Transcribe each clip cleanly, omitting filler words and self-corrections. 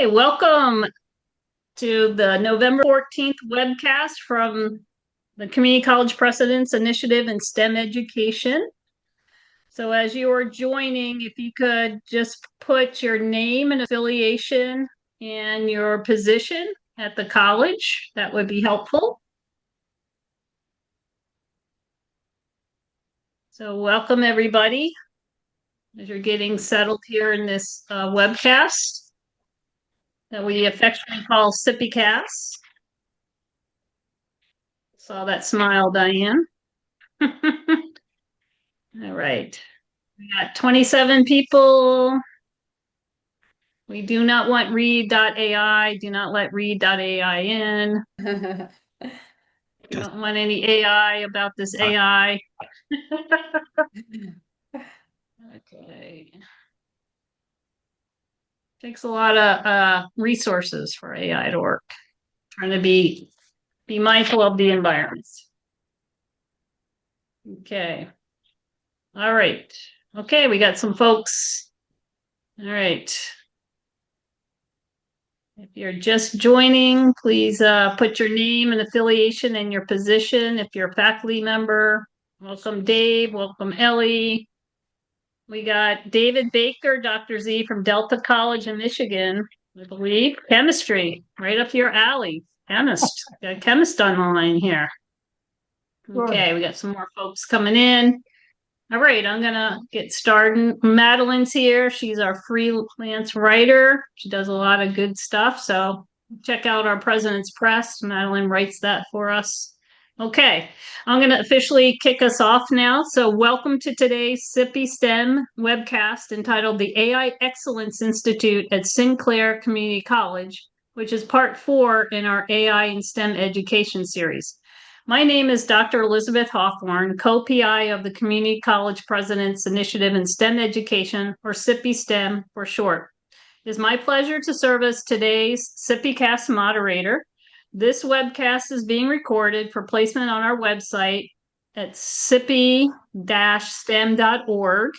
Okay, welcome to the November 14th webcast from the Community College Precedence Initiative in STEM Education. So as you are joining, if you could just put your name and affiliation and your position at the college, that would be helpful. So welcome everybody as you're getting settled here in this webcast that we affectionately call CCPI-STEM. Saw that smile, Diane. All right. We got 27 people. We do not want read.ai. Do not let read.ai in. We don't want any AI about this AI. Okay. Takes a lot of resources for AI to work. Trying to be mindful of the environment. Okay. All right. Okay, we got some folks. All right. If you're just joining, please put your name and affiliation and your position. If you're a faculty member, welcome Dave, welcome Ellie. We got David Baker, Dr. Z from Delta College in Michigan, I believe. Chemistry, right up your alley. Chemist, got a chemist on the line here. Okay, we got some more folks coming in. All right, I'm gonna get started. Madeline's here. She's our freelance writer. She does a lot of good stuff. So check out our President's Press. Madeline writes that for us. Okay, I'm gonna officially kick us off now. So welcome to today's CCPI-STEM webcast entitled The AI Excellence Institute at Sinclair Community College, which is part 4 in our AI and STEM education series. My name is Dr. Elizabeth Hawthorne, co-PI of the Community College President's Initiative in STEM Education, or CCPI-STEM for short. It is my pleasure to serve as today's CCPI-Cast moderator. This webcast is being recorded for placement on our website at ccipi-stem.org,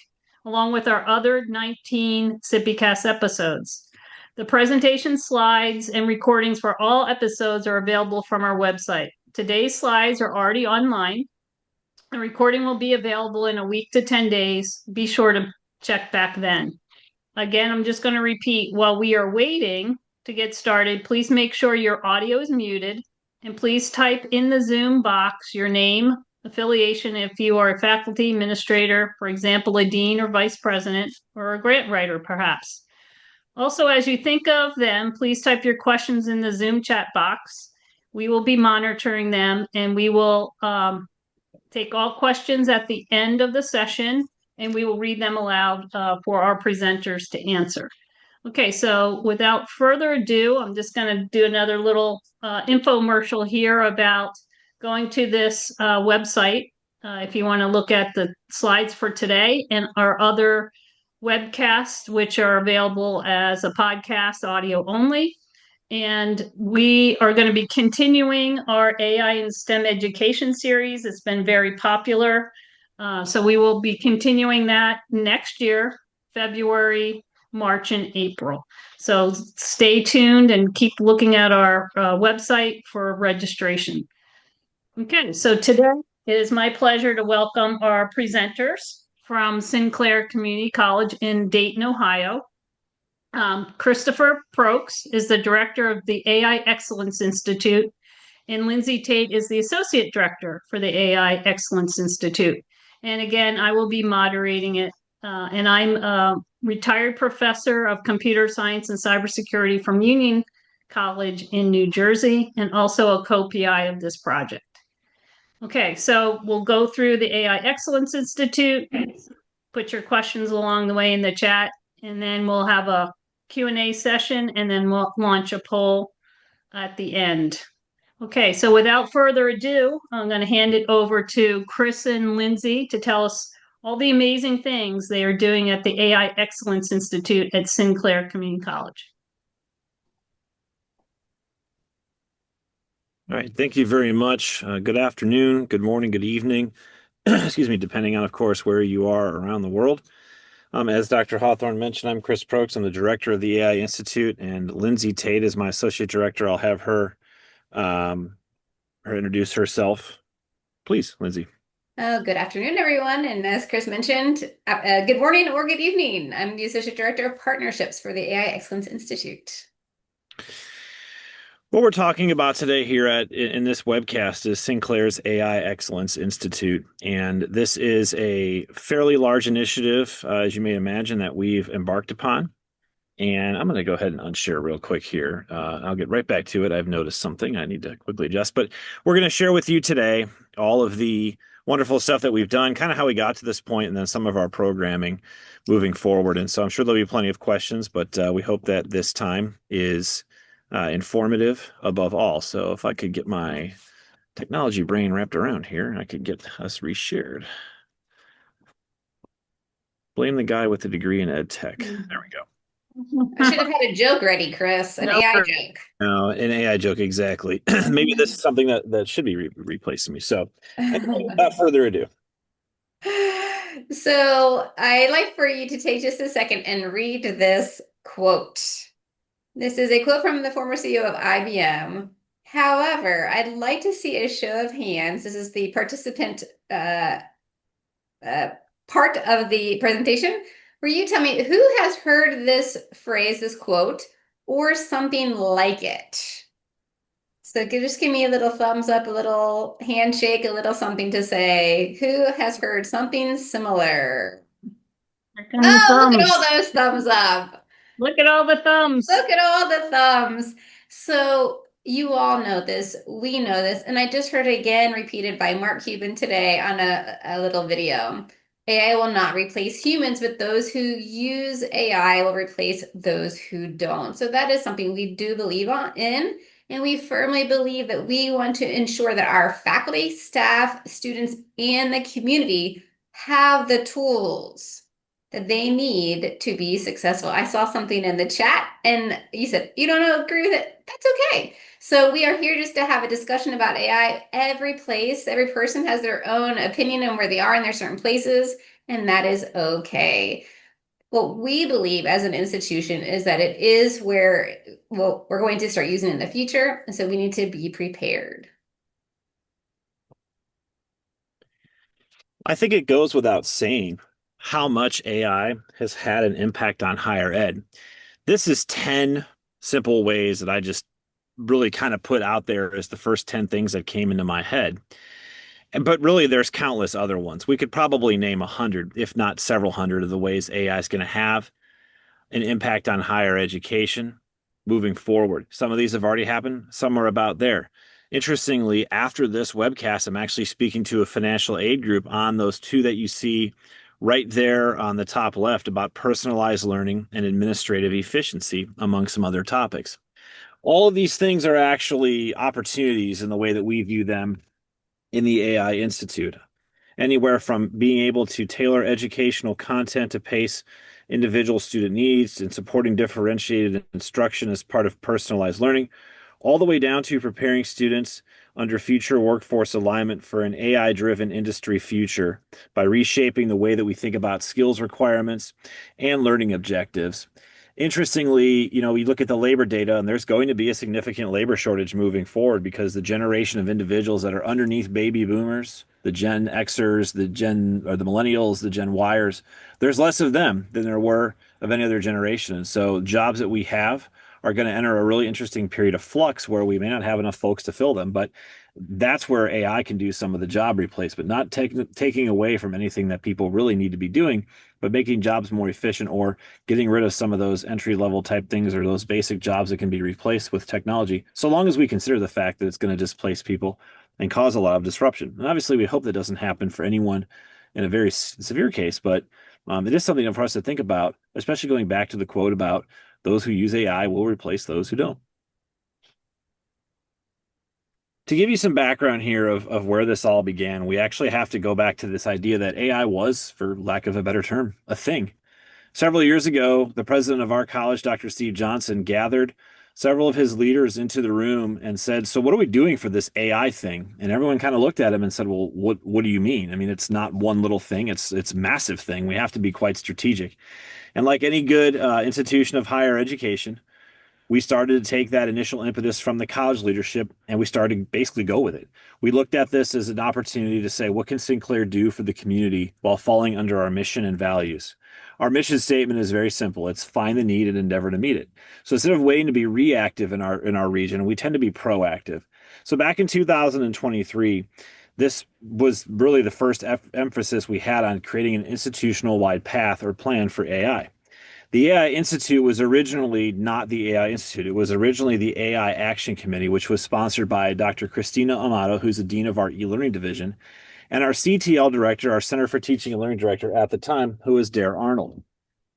along with our other 19 CCPI-Cast episodes. The presentation slides and recordings for all episodes are available from our website. Today's slides are already online. The recording will be available in a week to 10 days. Be sure to check back then. Again, I'm just going to repeat, while we are waiting to get started, please make sure your audio is muted, and please type in the Zoom box your name, affiliation if you are a faculty administrator, for example, a dean or vice president, or a grant writer perhaps. Also, as you think of them, please type your questions in the Zoom chat box. We will be monitoring them, and we will take all questions at the end of the session, and we will read them aloud for our presenters to answer. Okay, so without further ado, I'm just going to do another little infomercial here about going to this website if you want to look at the slides for today and our other webcasts, which are available as a podcast, audio only. And we are going to be continuing our AI and STEM education series. It's been very popular. So we will be continuing that next year, February, March, and April. So stay tuned and keep looking at our website for registration. Okay, so today it is my pleasure to welcome our presenters from Sinclair Community College in Dayton, Ohio. Christopher Prokes is the director of the AI Excellence Institute, and Lindsay Tate is the associate director for the AI Excellence Institute. And again, I will be moderating it. And I'm a retired professor of computer science and cybersecurity from Union College in New Jersey, and also a co-PI of this project. Okay, so we'll go through the AI Excellence Institute, put your questions along the way in the chat, and then we'll have a Q&A session, and then we'll launch a poll at the end. Okay, so without further ado, I'm going to hand it over to Chris and Lindsay to tell us all the amazing things they are doing at the AI Excellence Institute at Sinclair Community College. All right, thank you very much. Good afternoon, good morning, good evening, excuse me, depending on, of course, where you are around the world. As Dr. Hawthorne mentioned, I'm Chris Prokes. I'm the director of the AI Institute, and Lindsay Tate is my associate director. I'll have um, her introduce herself. Please, Lindsay. Oh, good afternoon, everyone. And as Chris mentioned, good morning or good evening. I'm the Associate Director of Partnerships for the AI Excellence Institute. What we're talking about today here in this webcast is Sinclair's AI Excellence Institute, and this is a fairly large initiative, as you may imagine, that we've embarked upon. And I'm going to go ahead and unshare real quick here. I'll get right back to it. I've noticed something I need to quickly adjust, but we're going to share with you today all of the wonderful stuff that we've done, kind of how we got to this point, and then some of our programming moving forward. And so I'm sure there'll be plenty of questions, but we hope that this time is informative above all. So if I could get my technology brain wrapped around here, I could get us reshared. Blame the guy with the degree in ed tech. There we go. I should have had a joke ready, Chris, an No. AI joke. No, an AI joke, exactly. Maybe this is something that should be replacing me. So, anyway, without further ado, So I'd like for you to take just a second and read this quote. This is a quote from the former CEO of IBM. However, I'd like to see a show of hands. This is the participant part of the presentation where you tell me who has heard this phrase, this quote, or something like it. So just give me a little thumbs up, a little handshake, a little something to say. Who has heard something similar? Oh, look at all those thumbs up. Look at all the thumbs. Look at all the thumbs. So you all know this. We know this. And I just heard it again repeated by Mark Cuban today on a little video. AI will not replace humans, but those who use AI will replace those who don't. So that is something we do believe in. And we firmly believe that we want to ensure that our faculty, staff, students, and the community have the tools that they need to be successful. I saw something in the chat and you said, you don't agree with it. That's okay. So we are here just to have a discussion about AI. Every place, every person has their own opinion on where they are in their certain places, and that is okay. What we believe as an institution is that it is where, well, we're going to start using it in the future. And so we need to be prepared. I think it goes without saying how much AI has had an impact on higher ed. This is 10 simple ways that I just really kind of put out there as the first 10 things that came into my head. But really, there's countless other ones. We could probably name 100, if not several hundred, of the ways AI is going to have an impact on higher education moving forward. Some of these have already happened, some are about there. Interestingly, after this webcast, I'm actually speaking to a financial aid group on those two that you see right there on the top left about personalized learning and administrative efficiency, among some other topics. All of these things are actually opportunities in the way that we view them in the AI Institute. Anywhere from being able to tailor educational content to pace individual student needs and supporting differentiated instruction as part of personalized learning, all the way down to preparing students under future workforce alignment for an AI-driven industry future by reshaping the way that we think about skills requirements and learning objectives. Interestingly, we look at the labor data, and there's going to be a significant labor shortage moving forward because the generation of individuals that are underneath baby boomers, the Gen Xers, the millennials, the Gen Yers, there's less of them than there were of any other generation. And so jobs that we have are going to enter a really interesting period of flux where we may not have enough folks to fill them. But that's where AI can do some of the job replacement, not taking away from anything that people really need to be doing, but making jobs more efficient or getting rid of some of those entry level type things or those basic jobs that can be replaced with technology, so long as we consider the fact that it's going to displace people and cause a lot of disruption. And obviously, we hope that doesn't happen for anyone in a very severe case, but it is something for us to think about, especially going back to the quote about those who use AI will replace those who don't. To give you some background here of where this all began, we actually have to go back to this idea that AI was, for lack of a better term, a thing. Several years ago, the president of our college, Dr. Steve Johnson, gathered several of his leaders into the room and said, "So what are we doing for this AI thing?" And everyone kind of looked at him and said, "Well, what do you mean? I mean, it's not one little thing. It's a massive thing. We have to be quite strategic." And like any good institution of higher education, we started to take that initial impetus from the college leadership and we started to basically go with it. We looked at this as an opportunity to say, what can Sinclair do for the community while falling under our mission and values? Our mission statement is very simple. It's find the need and endeavor to meet it. So instead of waiting to be reactive in our region, we tend to be proactive. So back in 2023, this was really the first emphasis we had on creating an institutional wide path or plan for AI. The AI Institute was originally not the AI Institute. It was originally the AI Action Committee, which was sponsored by Dr. Christina Amato, who's the dean of our e-learning division, and our CTL director, our Center for Teaching and Learning director at the time, who was Dare Arnold.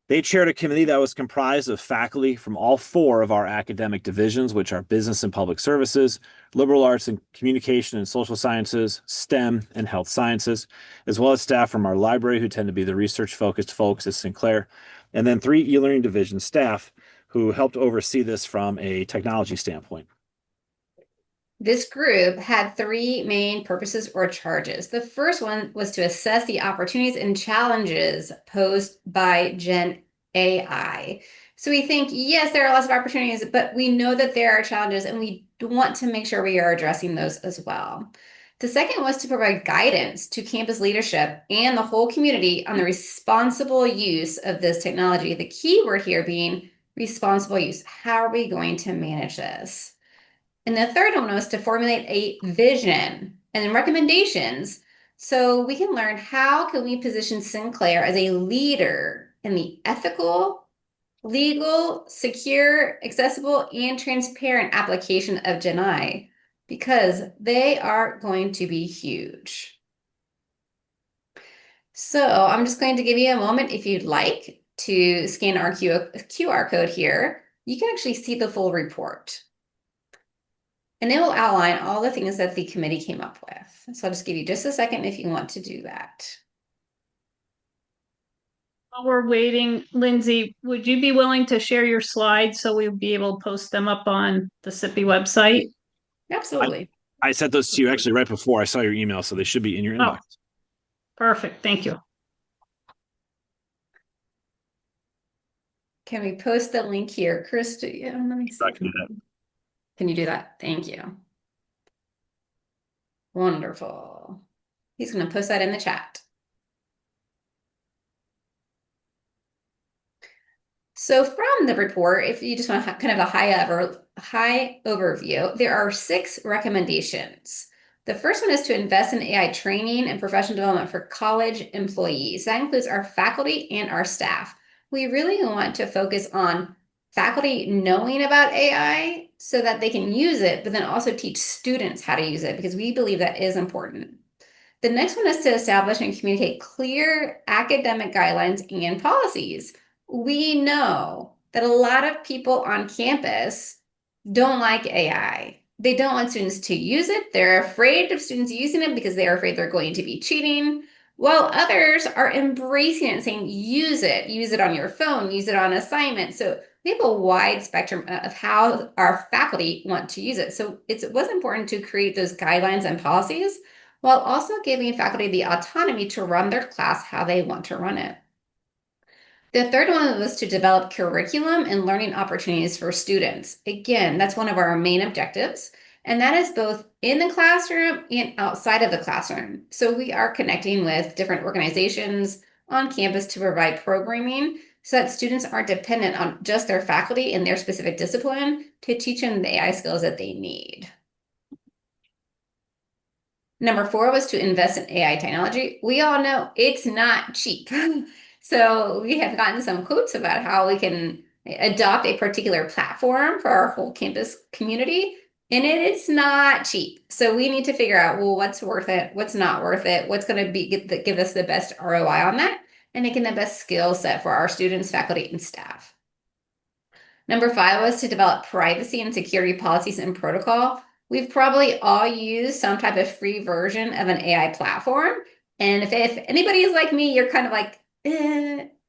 They chaired a committee that was comprised of faculty from all four of our academic divisions, which are business and public services, liberal arts and communication and social sciences, STEM, and health sciences, as well as staff from our library, who tend to be the research-focused folks at Sinclair, and then 3 e-learning division staff who helped oversee this from a technology standpoint. This group had 3 main purposes or charges. The first one was to assess the opportunities and challenges posed by Gen AI. So we think, yes, there are lots of opportunities, but we know that there are challenges and we want to make sure we are addressing those as well. The second was to provide guidance to campus leadership and the whole community on the responsible use of this technology. The key word here being responsible use. How are we going to manage this? And the third one was to formulate a vision and then recommendations so we can learn how can we position Sinclair as a leader in the ethical, legal, secure, accessible, and transparent application of Gen AI, because they are going to be huge. So I'm just going to give you a moment if you'd like to scan our QR code here. You can actually see the full report. And it will outline all the things that the committee came up with. So I'll just give you just a second if you want to do that. While we're waiting, Lindsay, would you be willing to share your slides so we'll be able to post them up on the SIPI website? Absolutely. I sent those to you actually right before I saw your email, so they should be in your inbox. Perfect. Thank you. Can we post the link here? Chris, let me see. I can do that. Can you do that? Thank you. Wonderful. He's going to post that in the chat. So from the report, if you just want to have kind of a high overview, there are 6 recommendations. The first one is to invest in AI training and professional development for college employees. That includes our faculty and our staff. We really want to focus on faculty knowing about AI so that they can use it, but then also teach students how to use it, because we believe that is important. The next one is to establish and communicate clear academic guidelines and policies. We know that a lot of people on campus don't like AI. They don't want students to use it. They're afraid of students using it because they're afraid they're going to be cheating, while others are embracing it and saying, use it on your phone, use it on assignment. So we have a wide spectrum of how our faculty want to use it. So it was important to create those guidelines and policies while also giving faculty the autonomy to run their class how they want to run it. The third one was to develop curriculum and learning opportunities for students. Again, that's one of our main objectives, and that is both in the classroom and outside of the classroom. So we are connecting with different organizations on campus to provide programming so that students aren't dependent on just their faculty and their specific discipline to teach them the AI skills that they need. Number 4 was to invest in AI technology. We all know it's not cheap. So we have gotten some quotes about how we can adopt a particular platform for our whole campus community, and it is not cheap. So we need to figure out, well, what's worth it, what's not worth it, what's going to give us the best ROI on that, and making the best skill set for our students, faculty, and staff. Number 5 was to develop privacy and security policies and protocol. We've probably all used some type of free version of an AI platform. And if anybody is like me, you're kind of like,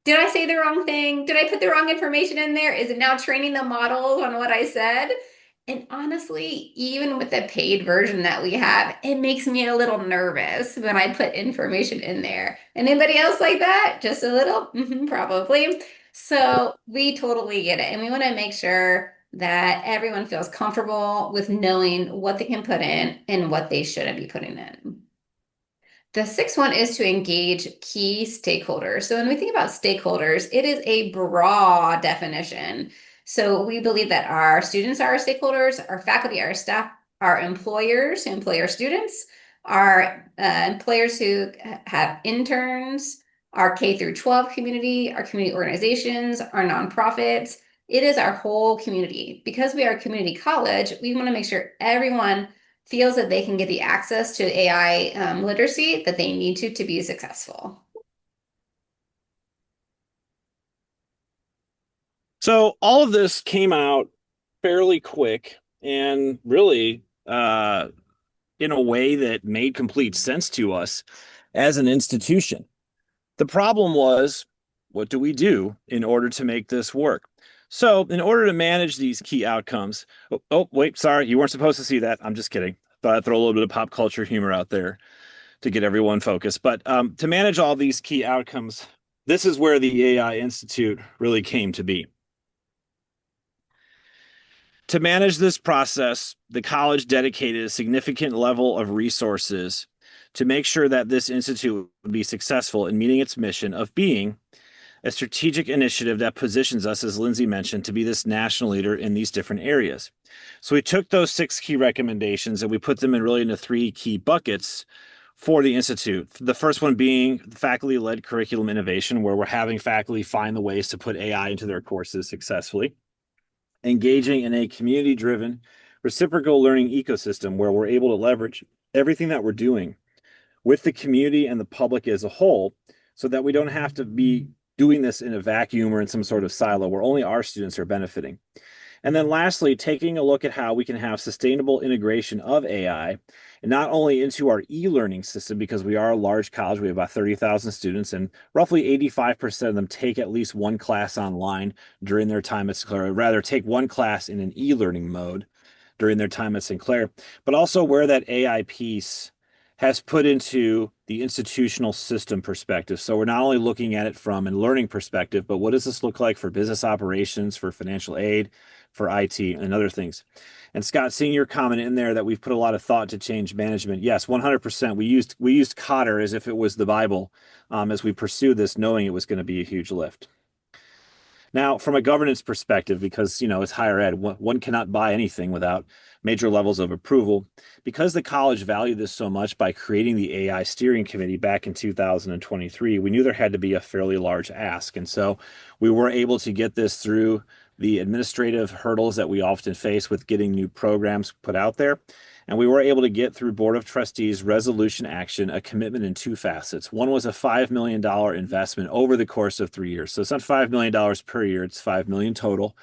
Did I say the wrong thing? Did I put the wrong information in there? Is it now training the models on what I said? And honestly, even with the paid version that we have, it makes me a little nervous when I put information in there. Anybody else like that? Just a little? Probably. So we totally get it. And we want to make sure that everyone feels comfortable with knowing what they can put in and what they shouldn't be putting in. The sixth one is to engage key stakeholders. So when we think about stakeholders, it is a broad definition. So we believe that our students are our stakeholders, our faculty, our staff, our employers who employ our students, our employers who have interns, our K through 12 community, our community organizations, our nonprofits. It is our whole community. Because we are a community college, we want to make sure everyone feels that they can get the access to AI literacy that they need to be successful. So all of this came out fairly quick and really in a way that made complete sense to us as an institution. The problem was, what do we do in order to make this work? So, in order to manage these key outcomes, wait, sorry, you weren't supposed to see that. I'm just kidding. Thought I'd throw a little bit of pop culture humor out there to get everyone focused. But to manage all these key outcomes, this is where the AI Institute really came to be. To manage this process, the college dedicated a significant level of resources to make sure that this institute would be successful in meeting its mission of being a strategic initiative that positions us, as Lindsay mentioned, to be this national leader in these different areas. So we took those 6 key recommendations and we put them in really into 3 key buckets for the Institute. The first one being faculty-led curriculum innovation, where we're having faculty find the ways to put AI into their courses successfully. Engaging in a community-driven reciprocal learning ecosystem where we're able to leverage everything that we're doing with the community and the public as a whole so that we don't have to be doing this in a vacuum or in some sort of silo where only our students are benefiting. And then lastly, taking a look at how we can have sustainable integration of AI, and not only into our e-learning system, because we are a large college, we have about 30,000 students, and roughly 85% of them take at least one class online during their time at Sinclair, or rather take one class in an e-learning mode during their time at Sinclair, but also where that AI piece has put into the institutional system perspective. So we're not only looking at it from a learning perspective, but what does this look like for business operations, for financial aid, for IT, and other things. And Scott, seeing your comment in there that we've put a lot of thought to change management. Yes, 100%. We used Cotter as if it was the Bible as we pursued this, knowing it was going to be a huge lift. Now, from a governance perspective, because it's higher ed, one cannot buy anything without major levels of approval. Because the college valued this so much by creating the AI steering committee back in 2023, we knew there had to be a fairly large ask. And so we were able to get this through the administrative hurdles that we often face with getting new programs put out there. And we were able to get through Board of Trustees resolution action a commitment in 2 facets. One was a $5 million investment over the course of 3 years. So it's not $5 million per year, it's $5 million total.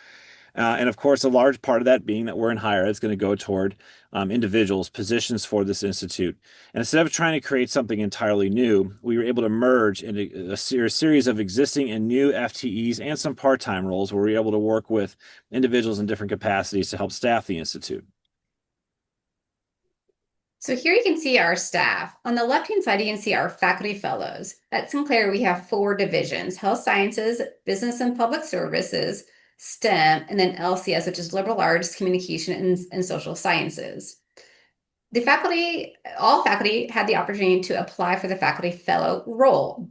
And of course, a large part of that being that we're in higher ed is going to go toward individuals, positions for this institute. And instead of trying to create something entirely new, we were able to merge into a series of existing and new FTEs and some part-time roles where we were able to work with individuals in different capacities to help staff the institute. So here you can see our staff. On the left-hand side, you can see our faculty fellows. At Sinclair, we have 4 divisions: health sciences, business and public services, STEM, and then LCS, which is liberal arts, communication, and social sciences. The faculty, all faculty had the opportunity to apply for the faculty fellow role.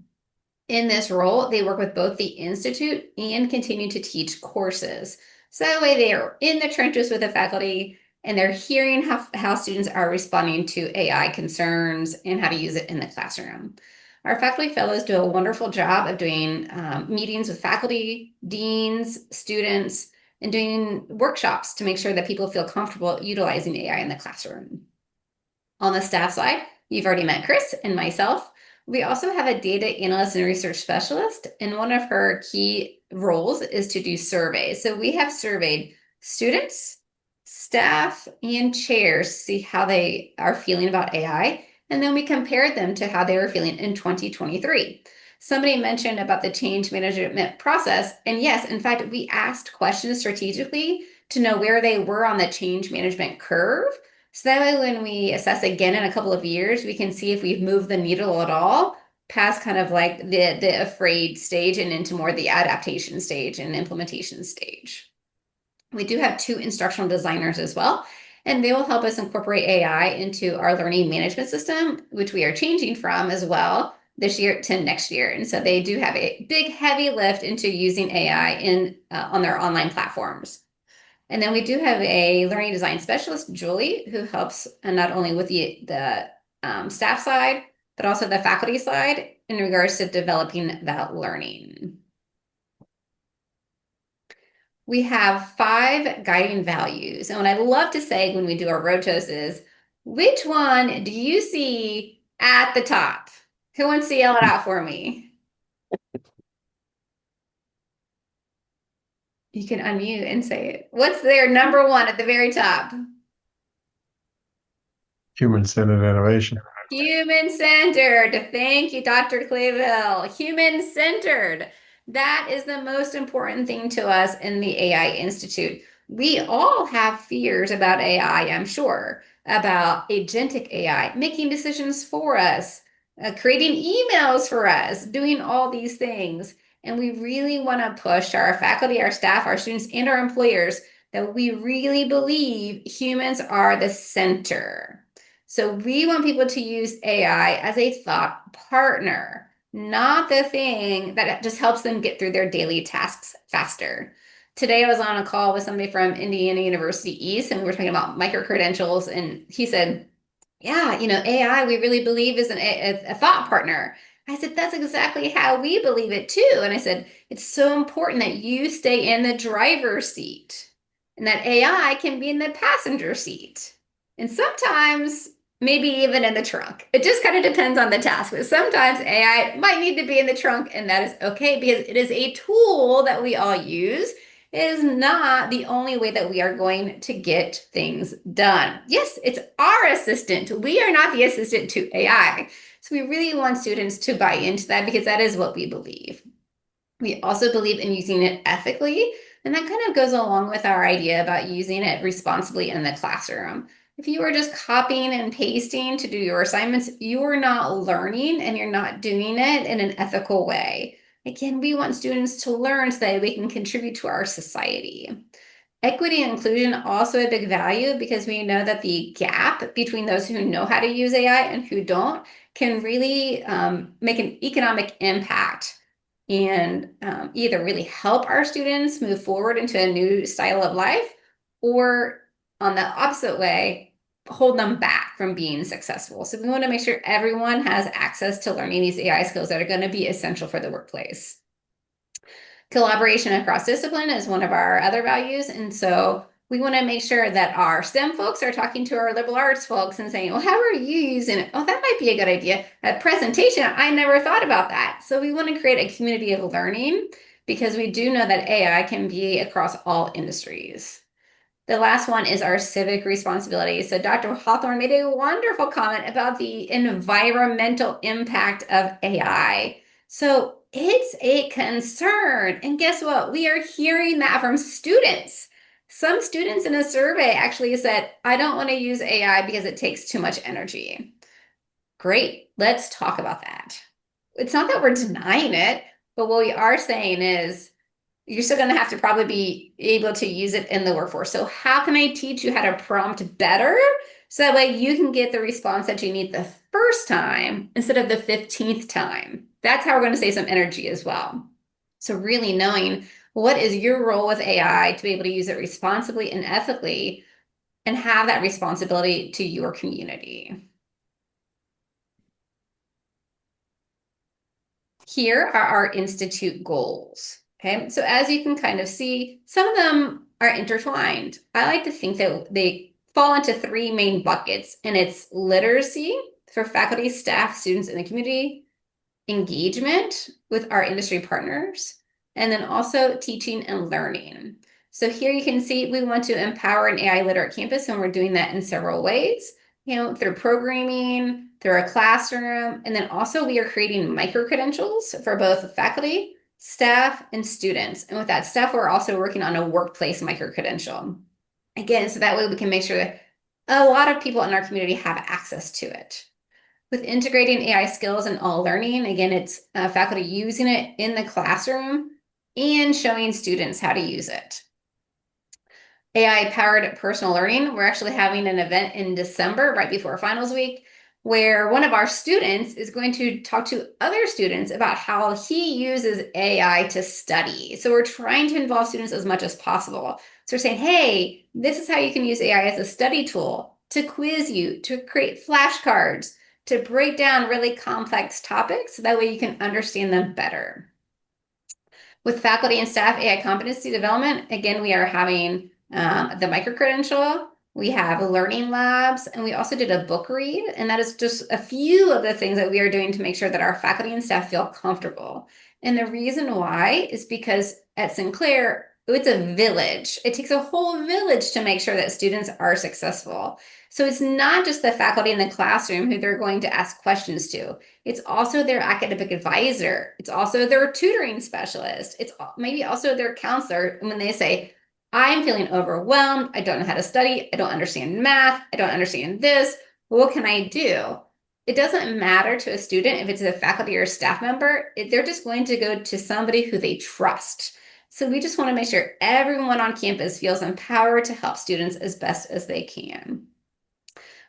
In this role, they work with both the institute and continue to teach courses. So that way they are in the trenches with the faculty and they're hearing how students are responding to AI concerns and how to use it in the classroom. Our faculty fellows do a wonderful job of doing meetings with faculty, deans, students, and doing workshops to make sure that people feel comfortable utilizing AI in the classroom. On the staff side, you've already met Chris and myself. We also have a data analyst and research specialist, and one of her key roles is to do surveys. So we have surveyed students, staff, and chairs to see how they are feeling about AI, and then we compared them to how they were feeling in 2023. Somebody mentioned about the change management process. And yes, in fact, we asked questions strategically to know where they were on the change management curve. So that way, when we assess again in a couple of years, we can see if we've moved the needle at all past kind of like the afraid stage and into more the adaptation stage and implementation stage. We do have 2 instructional designers as well, and they will help us incorporate AI into our learning management system, which we are changing from as well this year to next year. And so they do have a big, heavy lift into using AI on their online platforms. And then we do have a learning design specialist, Julie, who helps not only with the staff side, but also the faculty side in regards to developing that learning. We have 5 guiding values. And what I love to say when we do our roadshows is, which one do you see at the top? Who wants to yell it out for me? You can unmute and say it. What's their number 1 at the very top? Human-centered innovation. Human-centered. Thank you, Dr. Clayville. Human-centered. That is the most important thing to us in the AI Institute. We all have fears about AI, I'm sure, about agentic AI, making decisions for us, creating emails for us, doing all these things. And we really want to push our faculty, our staff, our students, and our employers that we really believe humans are the center. So we want people to use AI as a thought partner, not the thing that just helps them get through their daily tasks faster. Today I was on a call with somebody from Indiana University East, and we were talking about micro-credentials, and he said, yeah, AI, we really believe is a thought partner. I said, that's exactly how we believe it too. And I said, it's so important that you stay in the driver's seat and that AI can be in the passenger seat. And sometimes maybe even in the trunk. It just kind of depends on the task, but sometimes AI might need to be in the trunk, and that is okay because it is a tool that we all use. It is not the only way that we are going to get things done. Yes, it's our assistant. We are not the assistant to AI. So we really want students to buy into that because that is what we believe. We also believe in using it ethically, and that kind of goes along with our idea about using it responsibly in the classroom. If you are just copying and pasting to do your assignments, you are not learning and you're not doing it in an ethical way. Again, we want students to learn so that we can contribute to our society. Equity and inclusion also a big value because we know that the gap between those who know how to use AI and who don't can really make an economic impact and either really help our students move forward into a new style of life, or on the opposite way, hold them back from being successful. So we want to make sure everyone has access to learning these AI skills that are going to be essential for the workplace. Collaboration across discipline is one of our other values. And so we want to make sure that our STEM folks are talking to our liberal arts folks and saying, well, how are you using it? Oh, that might be a good idea. A presentation, I never thought about that. So we want to create a community of learning because we do know that AI can be across all industries. The last one is our civic responsibility. So Dr. Hawthorne made a wonderful comment about the environmental impact of AI. So it's a concern. And guess what? We are hearing that from students. Some students in a survey actually said, I don't want to use AI because it takes too much energy. Great, let's talk about that. It's not that we're denying it, but what we are saying is you're still going to have to probably be able to use it in the workforce. So how can I teach you how to prompt better so that way you can get the response that you need the first time instead of the 15th time? That's how we're going to save some energy as well. So really knowing what is your role with AI to be able to use it responsibly and ethically and have that responsibility to your community. Here are our institute goals. Okay, so as you can kind of see, some of them are intertwined. I like to think that they fall into 3 main buckets, and it's literacy for faculty, staff, students in the community, engagement with our industry partners, and then also teaching and learning. So here you can see we want to empower an AI literate campus, and we're doing that in several ways. through programming, through our classroom, and then also we are creating micro-credentials for both faculty, staff, and students. And with that stuff, we're also working on a workplace micro-credential. Again, so that way we can make sure that a lot of people in our community have access to it. With integrating AI skills in all learning, again, it's faculty using it in the classroom and showing students how to use it. AI-powered personal learning. We're actually having an event in December, right before finals week, where one of our students is going to talk to other students about how he uses AI to study. So we're trying to involve students as much as possible. So we're saying, hey, this is how you can use AI as a study tool to quiz you, to create flashcards, to break down really complex topics, so that way you can understand them better. With faculty and staff AI competency development, again, we are having the micro-credential, we have learning labs, and we also did a book read, and that is just a few of the things that we are doing to make sure that our faculty and staff feel comfortable. And the reason why is because at Sinclair, it's a village. It takes a whole village to make sure that students are successful. So it's not just the faculty in the classroom who they're going to ask questions to. It's also their academic advisor. It's also their tutoring specialist. It's maybe also their counselor. And when they say, I'm feeling overwhelmed, I don't know how to study, I don't understand math, I don't understand this, what can I do? It doesn't matter to a student if it's a faculty or a staff member, they're just going to go to somebody who they trust. So we just want to make sure everyone on campus feels empowered to help students as best as they can.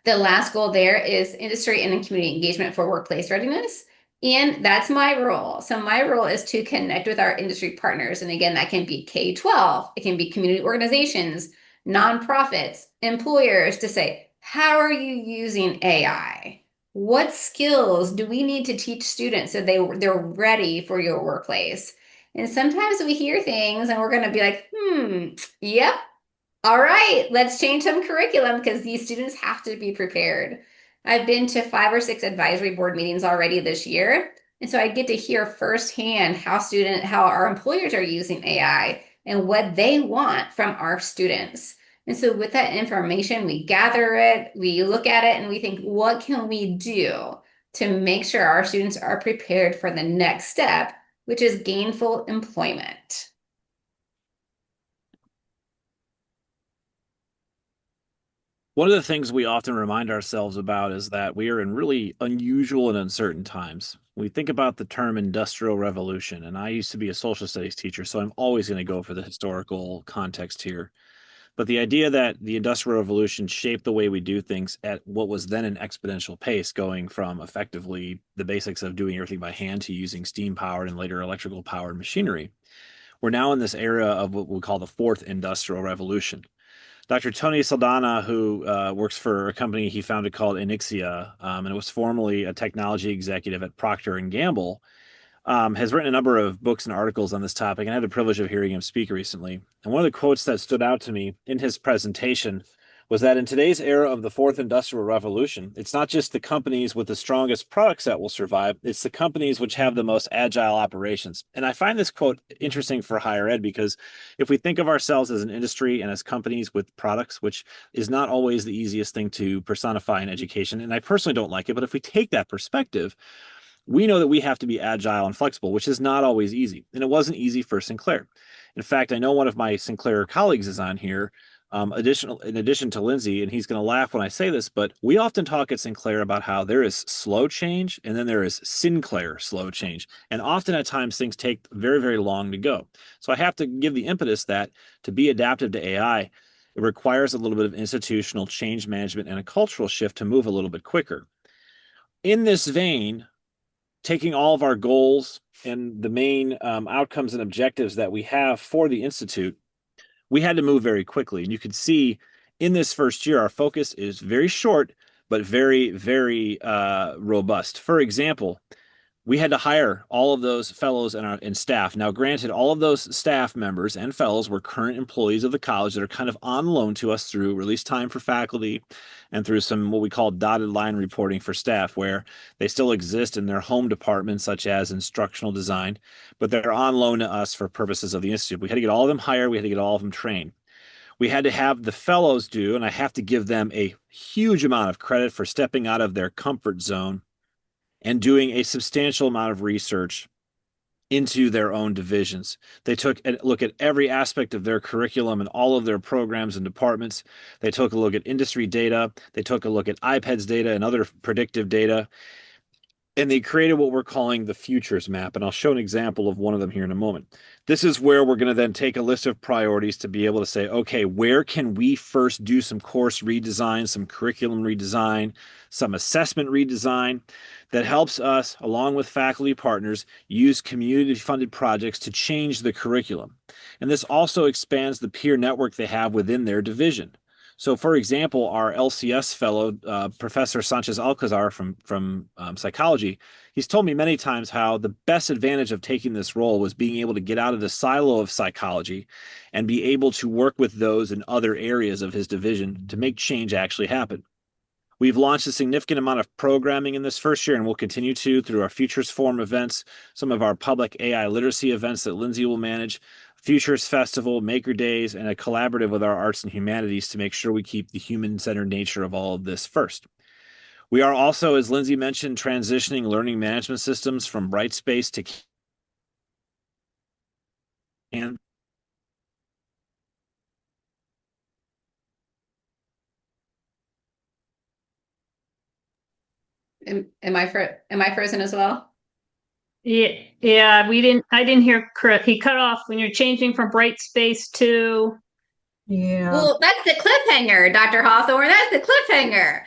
The last goal there is industry and community engagement for workplace readiness. And that's my role. So my role is to connect with our industry partners. And again, that can be K-12, it can be community organizations, nonprofits, employers, to say, how are you using AI? What skills do we need to teach students so they're ready for your workplace? And sometimes we hear things and we're going to be like, yep, all right, let's change some curriculum because these students have to be prepared. I've been to 5 or 6 advisory board meetings already this year. And so I get to hear firsthand how our employers are using AI and what they want from our students. And so with that information, we gather it, we look at it, and we think, what can we do to make sure our students are prepared for the next step, which is gainful employment? One of the things we often remind ourselves about is that we are in really unusual and uncertain times. We think about the term industrial revolution, and I used to be a social studies teacher, so I'm always going to go for the historical context here. But the idea that the industrial revolution shaped the way we do things at what was then an exponential pace, going from effectively the basics of doing everything by hand to using steam powered and later electrical powered machinery. We're now in this era of what we call the fourth industrial revolution. Dr. Tony Saldana, who works for a company he founded called Enixia, and it was formerly a technology executive at Procter and Gamble, has written a number of books and articles on this topic, and I had the privilege of hearing him speak recently. And one of the quotes that stood out to me in his presentation was that in today's era of the fourth industrial revolution, it's not just the companies with the strongest products that will survive, it's the companies which have the most agile operations. And I find this quote interesting for higher ed because if we think of ourselves as an industry and as companies with products, which is not always the easiest thing to personify in education, and I personally don't like it, but if we take that perspective, we know that we have to be agile and flexible, which is not always easy. And it wasn't easy for Sinclair. In fact, I know one of my Sinclair colleagues is on here, in addition to Lindsay, and he's going to laugh when I say this, but we often talk at Sinclair about how there is slow change and then there is Sinclair slow change. And often at times things take very, very long to go. So I have to give the impetus that to be adaptive to AI, it requires a little bit of institutional change management and a cultural shift to move a little bit quicker. In this vein, taking all of our goals and the main outcomes and objectives that we have for the Institute, we had to move very quickly. And you can see in this first year, our focus is very short, but very, very robust. For example, we had to hire all of those fellows and staff. Now, granted, all of those staff members and fellows were current employees of the college that are kind of on loan to us through release time for faculty and through some what we call dotted line reporting for staff, where they still exist in their home departments, such as instructional design, but they're on loan to us for purposes of the Institute. We had to get all of them hired. We had to get all of them trained. We had to have the fellows do, and I have to give them a huge amount of credit for stepping out of their comfort zone and doing a substantial amount of research into their own divisions. They took a look at every aspect of their curriculum and all of their programs and departments. They took a look at industry data. They took a look at IPEDS data and other predictive data. And they created what we're calling the futures map. And I'll show an example of one of them here in a moment. This is where we're going to then take a list of priorities to be able to say, okay, where can we first do some course redesign, some curriculum redesign, some assessment redesign that helps us, along with faculty partners, use community-funded projects to change the curriculum. And this also expands the peer network they have within their division. So, for example, our LCS fellow, Professor Sanchez Alcazar from psychology, he's told me many times how the best advantage of taking this role was being able to get out of the silo of psychology and be able to work with those in other areas of his division to make change actually happen. We've launched a significant amount of programming in this first year, and we'll continue to through our Futures Forum events, some of our public AI literacy events that Lindsay will manage, Futures Festival, Maker Days, and a collaborative with our arts and humanities to make sure we keep the human-centered nature of all of this first. We are also, as Lindsay mentioned, transitioning learning management systems from Brightspace to Canvas. Am I frozen as well? Yeah, I didn't hear Chris. He cut off when you're changing from bright space to. Yeah. Well, that's the cliffhanger, Dr. Hawthorne. That's the cliffhanger.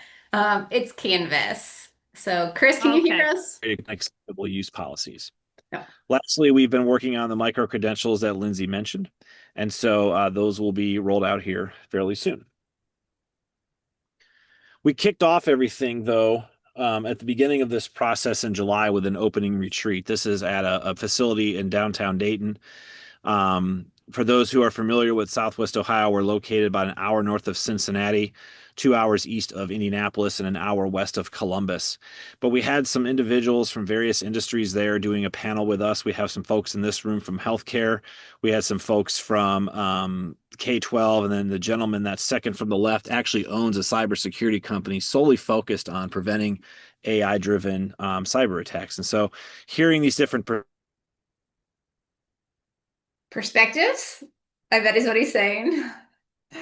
It's Canvas. So, Chris, can you hear us? Acceptable use policies. Yeah. Lastly, we've been working on the micro credentials that Lindsay mentioned, and so those will be rolled out here fairly soon. We kicked off everything, though, at the beginning of this process in July with an opening retreat. This is at a facility in downtown Dayton. For those who are familiar with Southwest Ohio, we're located about an hour north of Cincinnati, 2 hours east of Indianapolis, and an hour west of Columbus. But we had some individuals from various industries there doing a panel with us. We have some folks in this room from healthcare. We had some folks from K-12, and then the gentleman that's second from the left actually owns a cybersecurity company solely focused on preventing AI-driven cyber attacks. And so hearing these different Perspectives? I bet is what he's saying. Do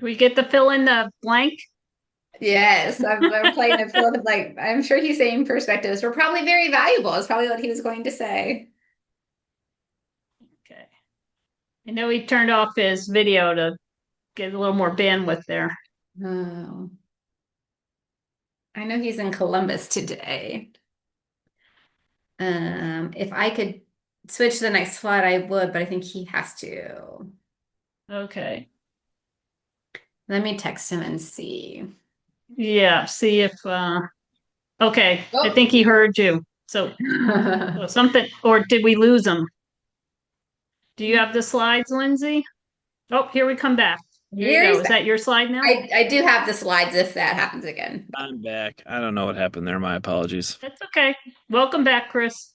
we get to fill in the blank? Yes, I'm playing a field of like, I'm sure he's saying perspectives were probably very valuable, is probably what he was going to say. Okay. I know he turned off his video to get a little more bandwidth there. Oh. I know he's in Columbus today. If I could switch to the next slide, I would, but I think he has to. Okay. Let me text him and see. Yeah, see if okay. I Oh. think he heard you. So something, or did we lose him? Do you have the slides, Lindsay? Oh, here we come back. Here you Here's go. Is that your slide now? I do have the slides if that happens again. I'm back. I don't know what happened there. My apologies. That's okay. Welcome back, Chris.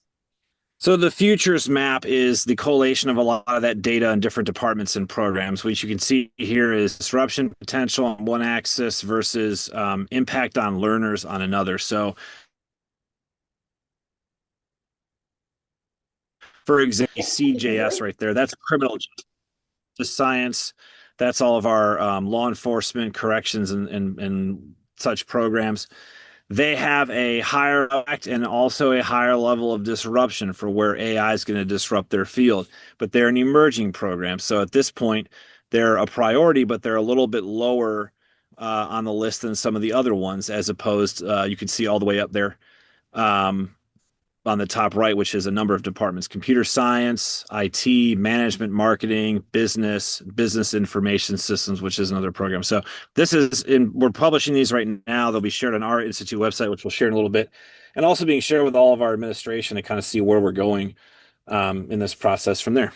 So the futures map is the collation of a lot of that data in different departments and programs, which you can see here is disruption potential on one axis versus impact on learners on another. So for example, CJS right there, that's criminal justice science. That's all of our law enforcement, corrections, and such programs. They have a higher impact and also a higher level of disruption for where AI is going to disrupt their field. But they're an emerging program. So at this point, they're a priority, but they're a little bit lower on the list than some of the other ones, as opposed, you can see all the way up there on the top right, which is a number of departments: computer science, IT, management, marketing, business information systems, which is another program. So we're publishing these right now. They'll be shared on our Institute website, which we'll share in a little bit, and also being shared with all of our administration to kind of see where we're going in this process from there.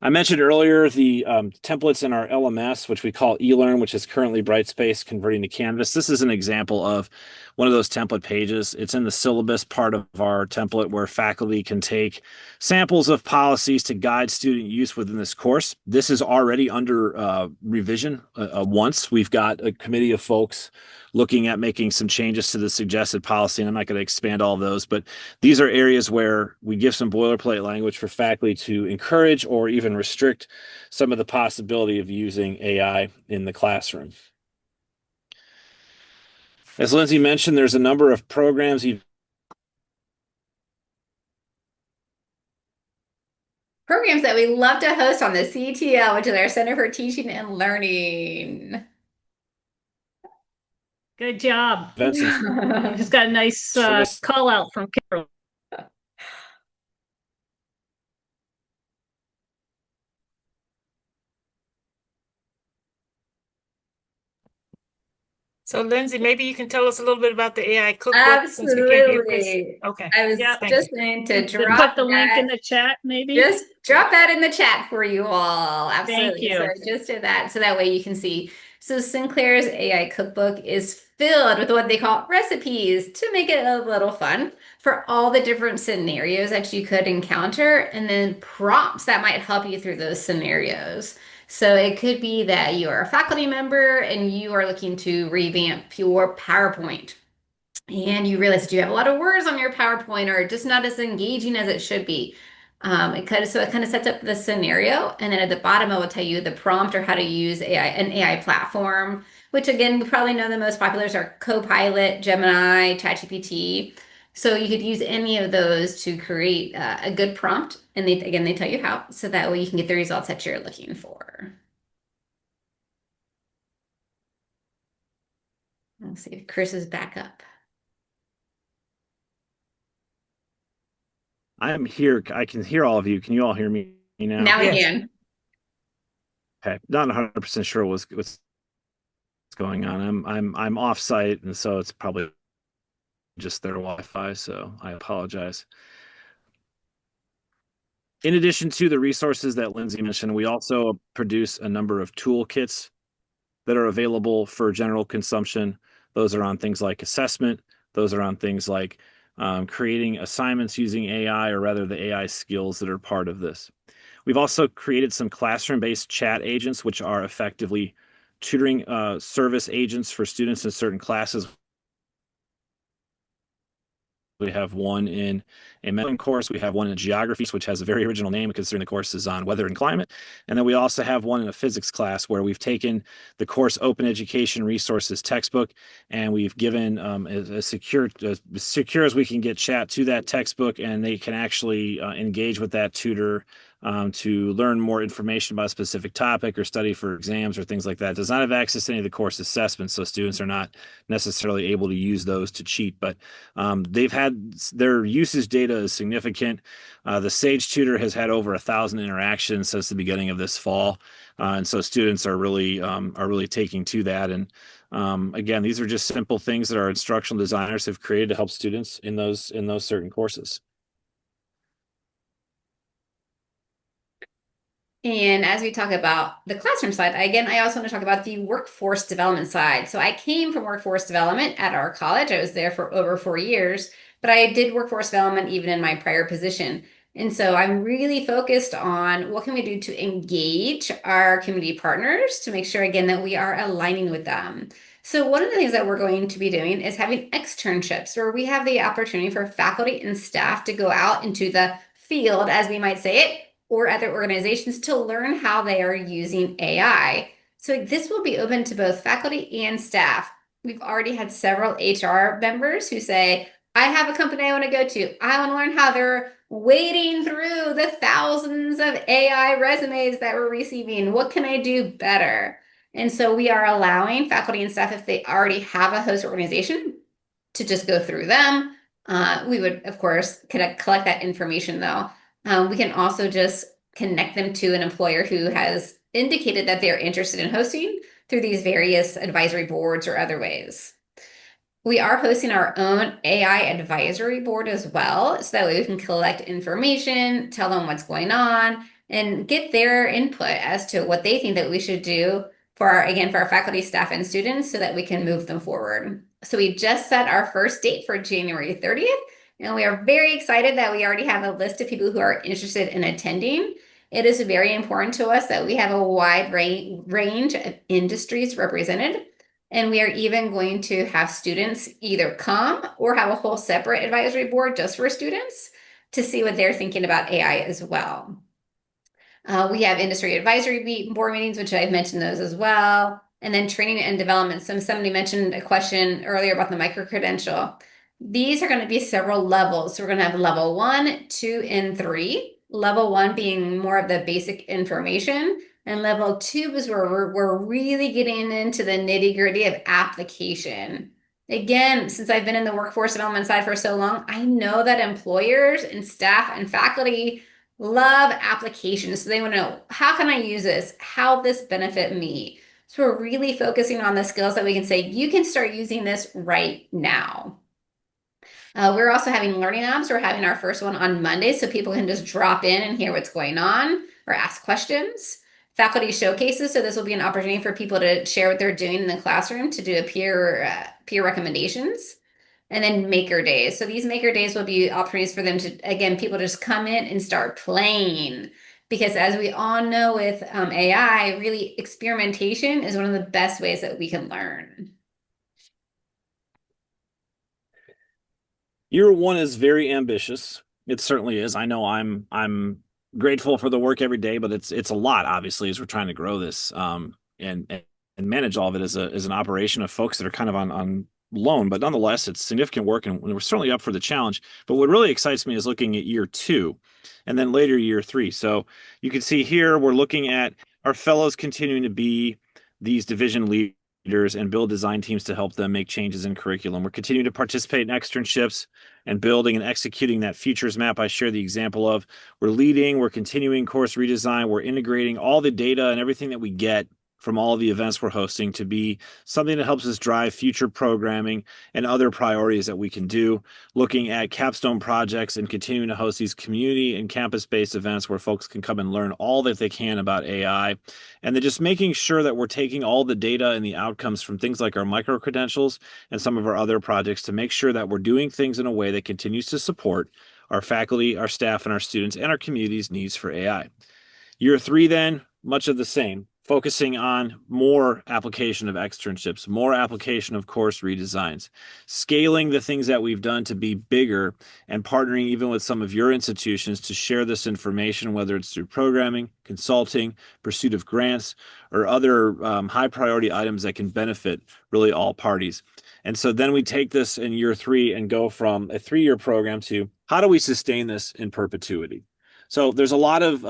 I mentioned earlier the templates in our LMS, which we call eLearn, which is currently Brightspace converting to Canvas. This is an example of one of those template pages. It's in the syllabus part of our template where faculty can take samples of policies to guide student use within this course. This is already under revision once. We've got a committee of folks looking at making some changes to the suggested policy, and I'm not going to expand all of those, but these are areas where we give some boilerplate language for faculty to encourage or even restrict some of the possibility of using AI in the classroom. As Lindsay mentioned, there's a number of programs Programs that we love to host on the CTL, which is our Center for Teaching and Learning. Good job. events and You just got a nice service. call out from Carol. So Lindsay, maybe you can tell us a little bit about the AI cookbook since we can't hear Chris. Absolutely. Okay. I was Yeah. just going to Put drop the link in that. the chat, maybe. Just drop that in the chat for you all. Absolutely. you. So I just did that so that way you can see. So Sinclair's AI cookbook is filled with what they call recipes to make it a little fun for all the different scenarios that you could encounter, and then prompts that might help you through those scenarios. So it could be that you are a faculty member and you are looking to revamp your PowerPoint, and you realize that you have a lot of words on your PowerPoint or just not as engaging as it should be. It kind of sets up the scenario, and then at the bottom it will tell you the prompt or how to use an AI platform, which again we probably know the most populars are Copilot, Gemini, ChatGPT. So you could use any of those to create a good prompt, and they tell you how, so that way you can get the results that you're looking for. Let's see if Chris is back up. I am here. I can hear all of you. Can you all hear me now? Now we Yes. can. Okay. Not 100% sure what's going on. I'm off site, and so it's probably just their Wi-Fi, so I apologize. In addition to the resources that Lindsay mentioned, we also produce a number of toolkits that are available for general consumption. Those are on things like assessment. Those are on things like creating assignments using AI, or rather the AI skills that are part of this. We've also created some classroom-based chat agents, which are effectively tutoring service agents for students in certain classes. We have one in a medicine course. We have one in geography, which has a very original name considering the course is on weather and climate. And then we also have one in a physics class where we've taken the course Open Education Resources textbook, and we've given as secure as we can get chat to that textbook, and they can actually engage with that tutor to learn more information about a specific topic or study for exams or things like that. It does not have access to any of the course assessments, so students are not necessarily able to use those to cheat, but they've had their usage data is significant. The Sage Tutor has had over 1,000 interactions since the beginning of this fall, and so students are really taking to that. And again, these are just simple things that our instructional designers have created to help students in those certain courses. And as we talk about the classroom side, again, I also want to talk about the workforce development side. So I came from workforce development at our college. I was there for over 4 years, but I did workforce development even in my prior position. And so I'm really focused on what can we do to engage our community partners to make sure, again, that we are aligning with them. So one of the things that we're going to be doing is having externships, where we have the opportunity for faculty and staff to go out into the field, as we might say it, or other organizations to learn how they are using AI. So this will be open to both faculty and staff. We've already had several HR members who say, I have a company I want to go to. I want to learn how they're wading through the thousands of AI resumes that we're receiving. What can I do better? And so we are allowing faculty and staff, if they already have a host organization, to just go through them. We would, of course, collect that information though. We can also just connect them to an employer who has indicated that they're interested in hosting through these various advisory boards or other ways. We are hosting our own AI advisory board as well, so that way we can collect information, tell them what's going on, and get their input as to what they think that we should do for our faculty, staff, and students so that we can move them forward. So we just set our first date for January 30th, and we are very excited that we already have a list of people who are interested in attending. It is very important to us that we have a wide range of industries represented. And we are even going to have students either come or have a whole separate advisory board just for students to see what they're thinking about AI as well. We have industry advisory board meetings, which I've mentioned those as well. And then training and development. Somebody mentioned a question earlier about the micro-credential. These are going to be several levels. So we're going to have level 1, 2, and 3. Level 1 being more of the basic information. And level 2 is where we're really getting into the nitty-gritty of application. Again, since I've been in the workforce development side for so long, I know that employers and staff and faculty love applications. So they want to know, how can I use this? How will this benefit me? So we're really focusing on the skills that we can say, you can start using this right now. We're also having learning labs. We're having our first one on Monday, so people can just drop in and hear what's going on or ask questions. Faculty showcases, so this will be an opportunity for people to share what they're doing in the classroom to do a peer recommendations. And then maker days. So these maker days will be opportunities for them to, again, people just come in and start playing. Because as we all know with AI, really experimentation is one of the best ways that we can learn. Year 1 is very ambitious. It certainly is. I know I'm grateful for the work every day, but it's a lot, obviously, as we're trying to grow this and manage all of it as an operation of folks that are kind of on loan, but nonetheless, it's significant work, and we're certainly up for the challenge. But what really excites me is looking at year 2, and then later year 3. So you can see here we're looking at our fellows continuing to be these division leaders and build design teams to help them make changes in curriculum. We're continuing to participate in externships and building and executing that futures map I shared the example of. We're leading, we're continuing course redesign, we're integrating all the data and everything that we get from all the events we're hosting to be something that helps us drive future programming and other priorities that we can do, looking at capstone projects and continuing to host these community and campus-based events where folks can come and learn all that they can about AI, and then just making sure that we're taking all the data and the outcomes from things like our micro-credentials and some of our other projects to make sure that we're doing things in a way that continues to support our faculty, our staff, and our students, and our community's needs for AI. Year 3, then, much of the same, focusing on more application of externships, more application of course redesigns, scaling the things that we've done to be bigger, and partnering even with some of your institutions to share this information, whether it's through programming, consulting, pursuit of grants, or other high priority items that can benefit really all parties. And so then we take this in year 3 and go from a 3-year program to how do we sustain this in perpetuity? So there's a lot of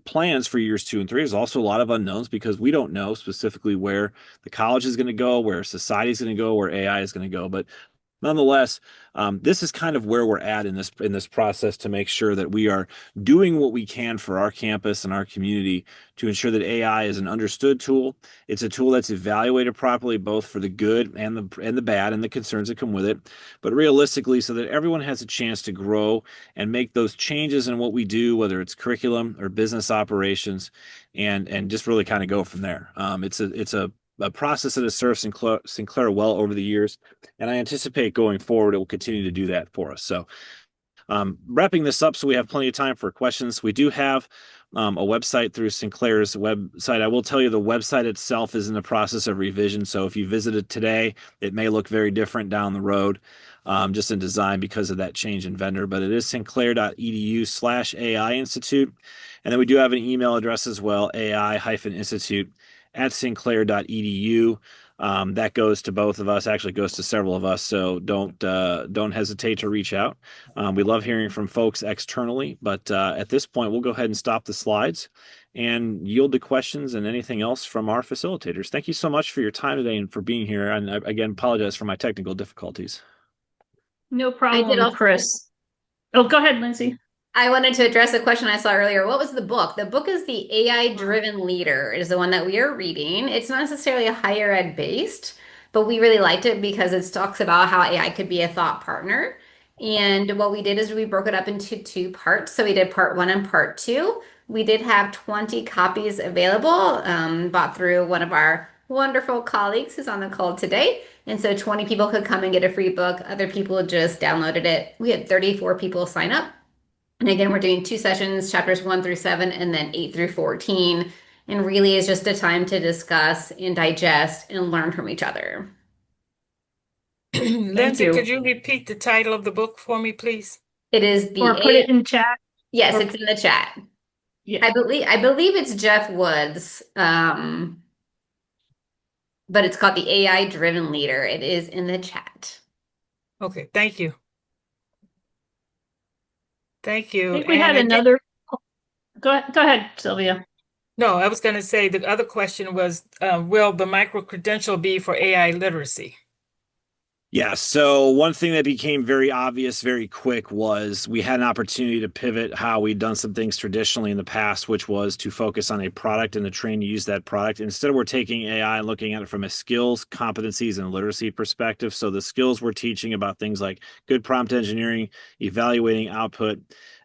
plans for years 2 and 3. There's also a lot of unknowns because we don't know specifically where the college is going to go, where society is going to go, where AI is going to go. But nonetheless, this is kind of where we're at in this process to make sure that we are doing what we can for our campus and our community to ensure that AI is an understood tool. It's a tool that's evaluated properly, both for the good and the bad and the concerns that come with it, but realistically, so that everyone has a chance to grow and make those changes in what we do, whether it's curriculum or business operations, and just really kind of go from there. It's a process that has served Sinclair well over the years, and I anticipate going forward it will continue to do that for us. So wrapping this up so we have plenty of time for questions. We do have a website through Sinclair's website. I will tell you the website itself is in the process of revision. So if you visited today, it may look very different down the road, just in design because of that change in vendor, but it is sinclair.edu/AI Institute. And then we do have an email address as well, AI-institute@sinclair.edu. That goes to both of us, actually goes to several of us. So don't hesitate to reach out. We love hearing from folks externally, but at this point, we'll go ahead and stop the slides and yield to questions and anything else from our facilitators. Thank you so much for your time today and for being here. And I, again, apologize for my technical difficulties. No problem, Chris. Oh, go ahead, Lindsay. I wanted to address a question I saw earlier. What was the book? The book is The AI-Driven Leader. It is the one that we are reading. It's not necessarily a higher ed based, but we really liked it because it talks about how AI could be a thought partner. And what we did is we broke it up into 2 parts. So we did part 1 and part 2. We did have 20 copies available, bought through one of our wonderful colleagues who's on the call today. And so 20 people could come and get a free book. Other people just downloaded it. We had 34 people sign up. And again, we're doing 2 sessions, chapters 1 through 7, and then 8 through 14. And really is just a time to discuss and digest and learn from each other. Lindsay, you. could you repeat the title of the book for me, please? It is the Or put it in chat. Yes, or- it's in the chat. Yeah. I believe it's Jeff Woods. But it's called the AI Driven Leader. It is in the chat. Okay, thank you. Thank I you. think we And had again- another. Go ahead, Sylvia. No, I was going to say the other question was, will the micro-credential be for AI literacy? Yeah, so one thing that became very obvious very quick was we had an opportunity to pivot how we'd done some things traditionally in the past, which was to focus on a product and to train to use that product. Instead, we're taking AI and looking at it from a skills, competencies, and literacy perspective. So the skills we're teaching about things like good prompt engineering, evaluating output,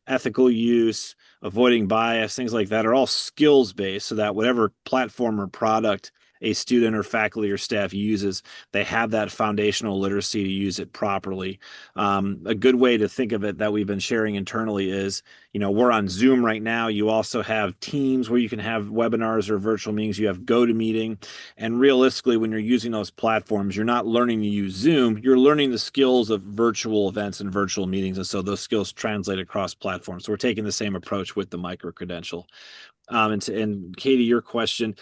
ethical use, avoiding bias, things like that are all skills based so that whatever platform or product a student or faculty or staff uses, they have that foundational literacy to use it properly. A good way to think of it that we've been sharing internally is, we're on Zoom right now. You also have Teams where you can have webinars or virtual meetings. You have GoToMeeting. And realistically, when you're using those platforms, you're not learning to use Zoom. You're learning the skills of virtual events and virtual meetings. And so those skills translate across platforms. So we're taking the same approach with the micro-credential. And Katie, your question,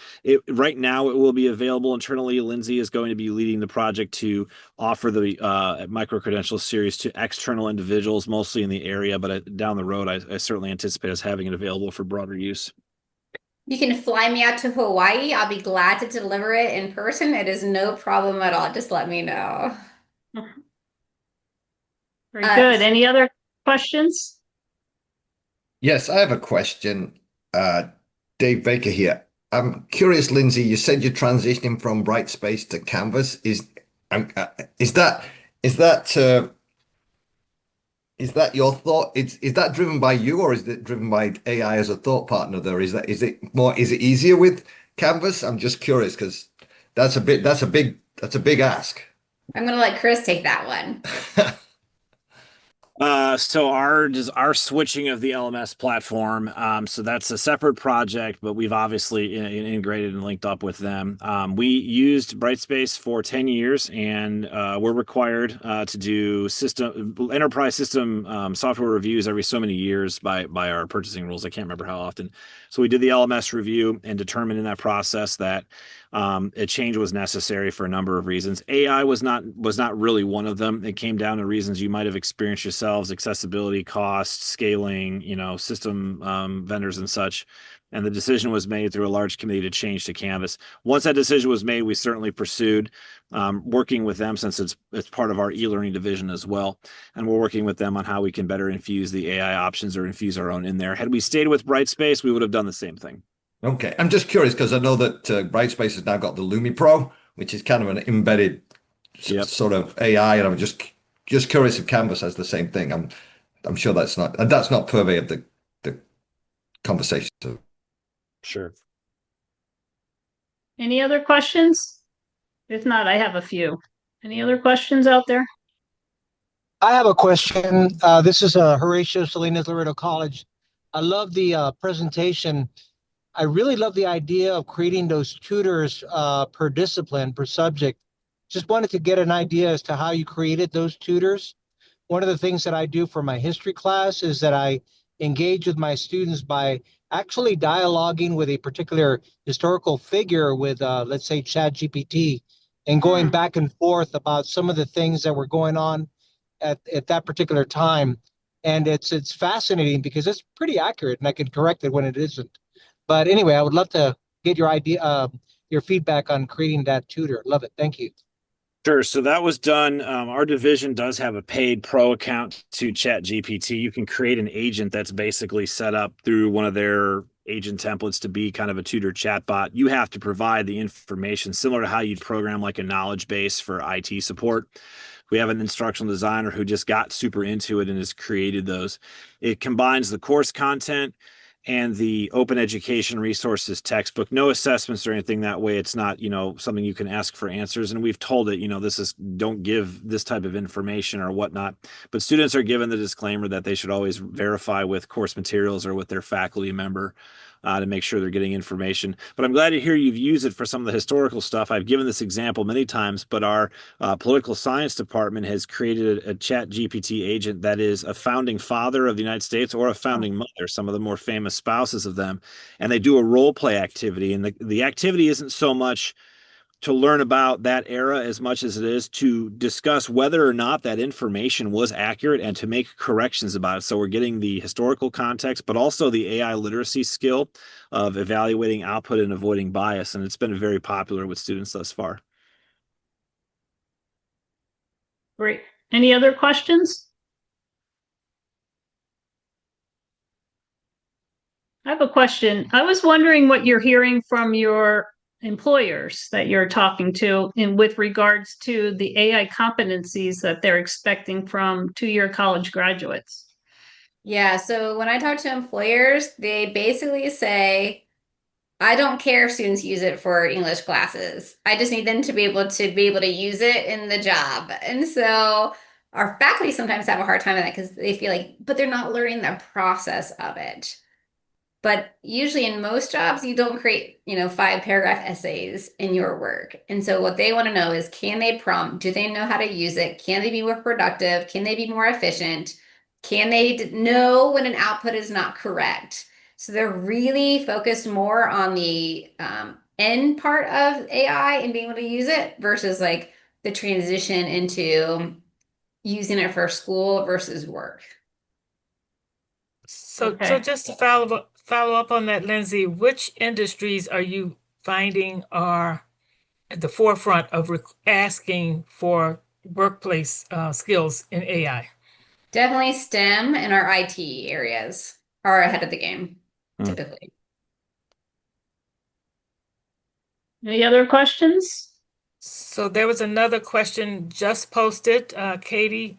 right now it will be available internally. Lindsay is going to be leading the project to offer the micro-credential series to external individuals, mostly in the area, but down the road, I certainly anticipate us having it available for broader use. You can fly me out to Hawaii. I'll be glad to deliver it in person. It is no problem at all. Just let me know. Very good. Any other questions? Yes, I have a question. Dave Baker here. I'm curious, Lindsay, you said you're transitioning from Brightspace to Canvas. Is that your thought? Is that driven by you, or is it driven by AI as a thought partner there? Is it easier with Canvas? I'm just curious because that's a big ask. I'm gonna let Chris take that one. So our switching of the LMS platform, so that's a separate project, but we've obviously integrated and linked up with them. We used Brightspace for 10 years, and we're required to do enterprise system software reviews every so many years by our purchasing rules. I can't remember how often. So we did the LMS review and determined in that process that a change was necessary for a number of reasons. AI was not really one of them. It came down to reasons you might have experienced yourselves: accessibility, cost, scaling, system vendors and such. And the decision was made through a large committee to change to Canvas. Once that decision was made, we certainly pursued working with them, since it's part of our e-learning division as well. And we're working with them on how we can better infuse the AI options or infuse our own in there. Had we stayed with Brightspace, we would have done the same thing. Okay, I'm just curious because I know that Brightspace has now got the Lumi Pro, which is kind of an embedded sort of AI, and I'm just curious if Canvas has the same thing. I'm sure that's not pervade the conversation. Sure. Any other questions? If not, I have a few. Any other questions out there? I have a question. This is Horatio Salinas, Loreto College. I love the presentation. I really love the idea of creating those tutors per discipline, per subject. Just wanted to get an idea as to how you created those tutors. One of the things that I do for my history class is that I engage with my students by actually dialoguing with a particular historical figure with, let's say, ChatGPT, and going back and forth about some of the things that were going on at that particular time. And it's fascinating because it's pretty accurate, and I can correct it when it isn't. But anyway, I would love to get your idea, your feedback on creating that tutor. Love it. Thank you. Sure. So that was done. Our division does have a paid pro account to ChatGPT. You can create an agent that's basically set up through one of their agent templates to be kind of a tutor chatbot. You have to provide the information similar to how you'd program like a knowledge base for IT support. We have an instructional designer who just got super into it and has created those. It combines the course content and the open education resources textbook. No assessments or anything that way. It's not, something you can ask for answers. And we've told it, don't give this type of information or whatnot. But students are given the disclaimer that they should always verify with course materials or with their faculty member to make sure they're getting information. But I'm glad to hear you've used it for some of the historical stuff. I've given this example many times, but our political science department has created a chat GPT agent that is a founding father of the United States or a founding mother, some of the more famous spouses of them. And they do a role play activity. And the activity isn't so much to learn about that era as much as it is to discuss whether or not that information was accurate and to make corrections about it. So we're getting the historical context, but also the AI literacy skill of evaluating output and avoiding bias. And it's been very popular with students thus far. Great. Any other questions? I have a question. I was wondering what you're hearing from your employers that you're talking to with regards to the AI competencies that they're expecting from two-year college graduates. Yeah, so when I talk to employers, they basically say, I don't care if students use it for English classes. I just need them to be able to use it in the job. And so our faculty sometimes have a hard time with that because they feel like, but they're not learning the process of it. But usually in most jobs, you don't create, 5-paragraph essays in your work. And so what they want to know is, can they prompt? Do they know how to use it? Can they be more productive? Can they be more efficient? Can they know when an output is not correct? So they're really focused more on the end part of AI and being able to use it versus like the transition into using it for school versus work. So Okay. just to follow up on that, Lindsay, which industries are you finding are at the forefront of asking for workplace skills in AI? Definitely STEM and our IT areas are ahead of the game, typically. Any other questions? So there was another question just posted, Katie.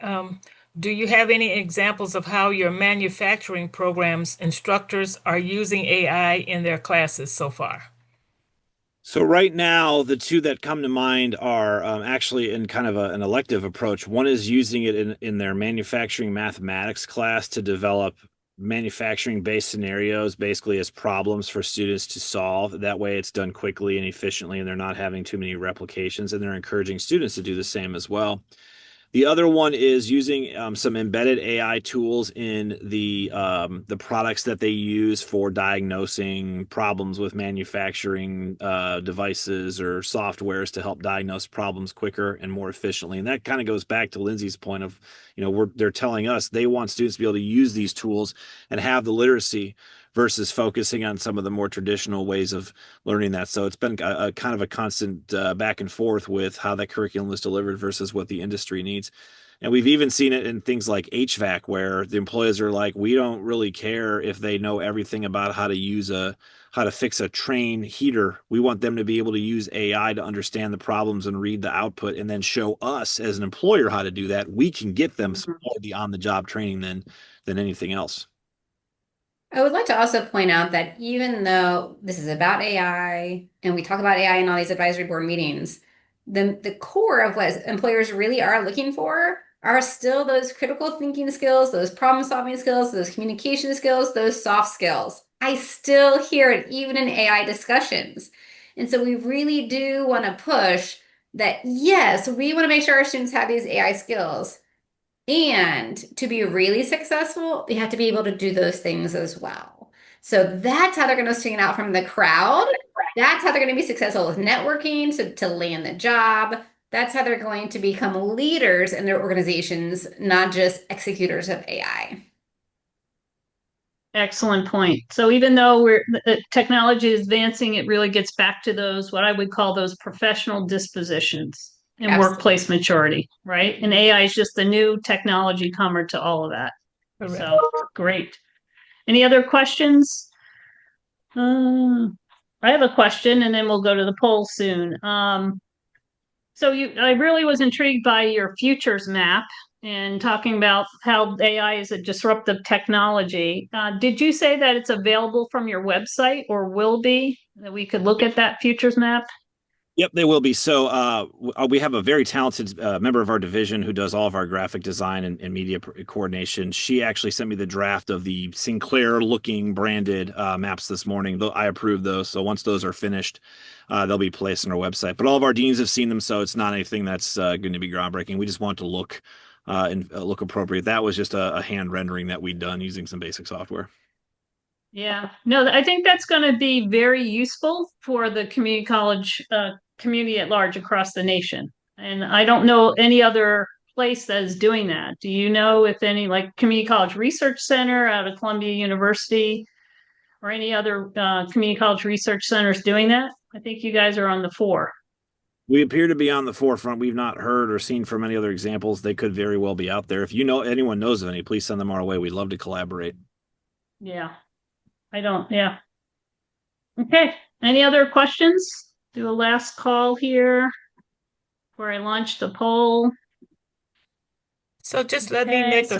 Do you have any examples of how your manufacturing programs instructors are using AI in their classes so far? So right now, the two that come to mind are actually in kind of an elective approach. One is using it in their manufacturing mathematics class to develop manufacturing-based scenarios, basically as problems for students to solve. That way it's done quickly and efficiently, and they're not having too many replications, and they're encouraging students to do the same as well. The other one is using some embedded AI tools in the products that they use for diagnosing problems with manufacturing devices or softwares to help diagnose problems quicker and more efficiently. And that kind of goes back to Lindsay's point of, they're telling us they want students to be able to use these tools and have the literacy versus focusing on some of the more traditional ways of learning that. So it's been a kind of a constant back and forth with how that curriculum is delivered versus what the industry needs. And we've even seen it in things like HVAC, where the employees are like, we don't really care if they know everything about how to fix a train heater. We want them to be able to use AI to understand the problems and read the output and then show us as an employer how to do that. We can get them some more of the on-the-job training than anything else. I would like to also point out that even though this is about AI and we talk about AI in all these advisory board meetings, the core of what employers really are looking for are still those critical thinking skills, those problem solving skills, those communication skills, those soft skills. I still hear it even in AI discussions. And so we really do want to push that, yes, we want to make sure our students have these AI skills. And to be really successful, they have to be able to do those things as well. So that's how they're going to stand out from the crowd. That's how they're going to be successful with networking, so to land the job. That's how they're going to become leaders in their organizations, not just executors of AI. Excellent point. So even though technology is advancing, it really gets back to those, what I would call those professional dispositions and Absolutely. workplace maturity, right? And AI is just the new technology comer to all of that. Correct. So great. Any other questions? I have a question and then we'll go to the poll soon. I really was intrigued by your futures map and talking about how AI is a disruptive technology. Did you say that it's available from your website or will be, that we could look at that futures map? Yep, they will be. So we have a very talented member of our division who does all of our graphic design and media coordination. She actually sent me the draft of the Sinclair looking branded maps this morning. I approved those. So once those are finished, they'll be placed on our website. But all of our deans have seen them, so it's not anything that's going to be groundbreaking. We just want to look and look appropriate. That was just a hand rendering that we'd done using some basic software. Yeah, no, I think that's going to be very useful for the community college community at large across the nation. And I don't know any other place that is doing that. Do you know if any, like Community College Research Center out of Columbia University or any other community college research centers doing that? I think you guys are on the fore. We appear to be on the forefront. We've not heard or seen from any other examples. They could very well be out there. If you know anyone knows of any, please send them our way. We'd love to collaborate. Yeah, yeah. Okay, any other questions? Do a last call here before I launch the poll. So just let me Okay, make so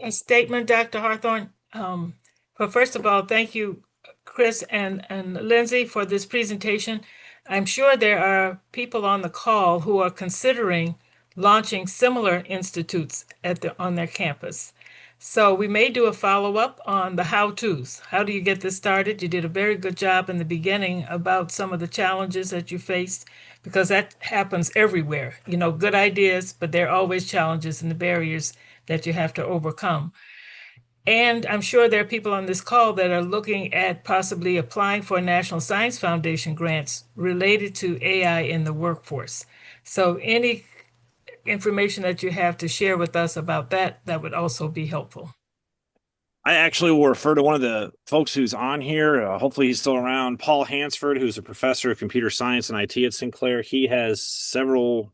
a statement, Dr. Hawthorne. But first of all, thank you, Chris and Lindsay, for this presentation. I'm sure there are people on the call who are considering launching similar institutes on their campus. So we may do a follow-up on the how-tos. How do you get this started? You did a very good job in the beginning about some of the challenges that you faced, because that happens everywhere. You know, good ideas, but there are always challenges and the barriers that you have to overcome. And I'm sure there are people on this call that are looking at possibly applying for National Science Foundation grants related to AI in the workforce. So any information that you have to share with us about that would also be helpful. I actually will refer to one of the folks who's on here. Hopefully he's still around. Paul Hansford, who's a professor of computer science and IT at Sinclair. He has several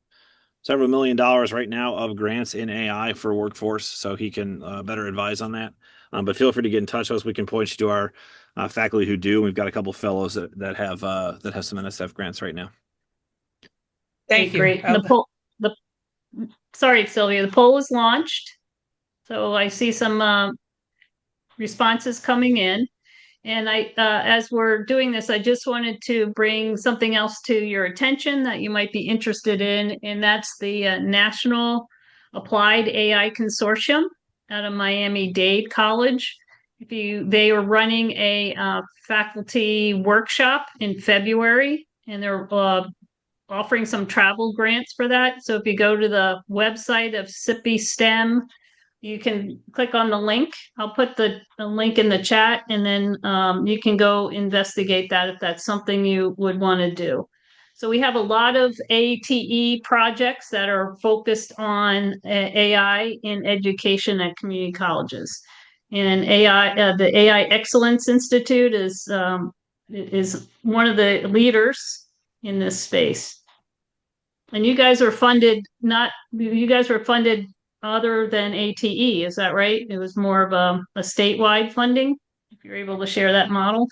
$1 million right now of grants in AI for workforce, so he can better advise on that. But feel free to get in touch with us. We can point you to our faculty who do. We've got a couple of fellows that have some NSF grants right now. Thank you. Great. Sorry, Sylvia. The poll is launched, so I see some responses coming in. And as we're doing this, I just wanted to bring something else to your attention that you might be interested in, and that's the National Applied AI Consortium out of Miami-Dade College. They are running a faculty workshop in February, and they're offering some travel grants for that. So if you go to the website of CCPI-STEM, you can click on the link. I'll put the link in the chat, and then you can go investigate that if that's something you would want to do. So we have a lot of ATE projects that are focused on AI in education at community colleges. And the AI Excellence Institute is one of the leaders in this space. And you guys are funded other than ATE, is that right? It was more of a statewide funding, if you're able to share that model.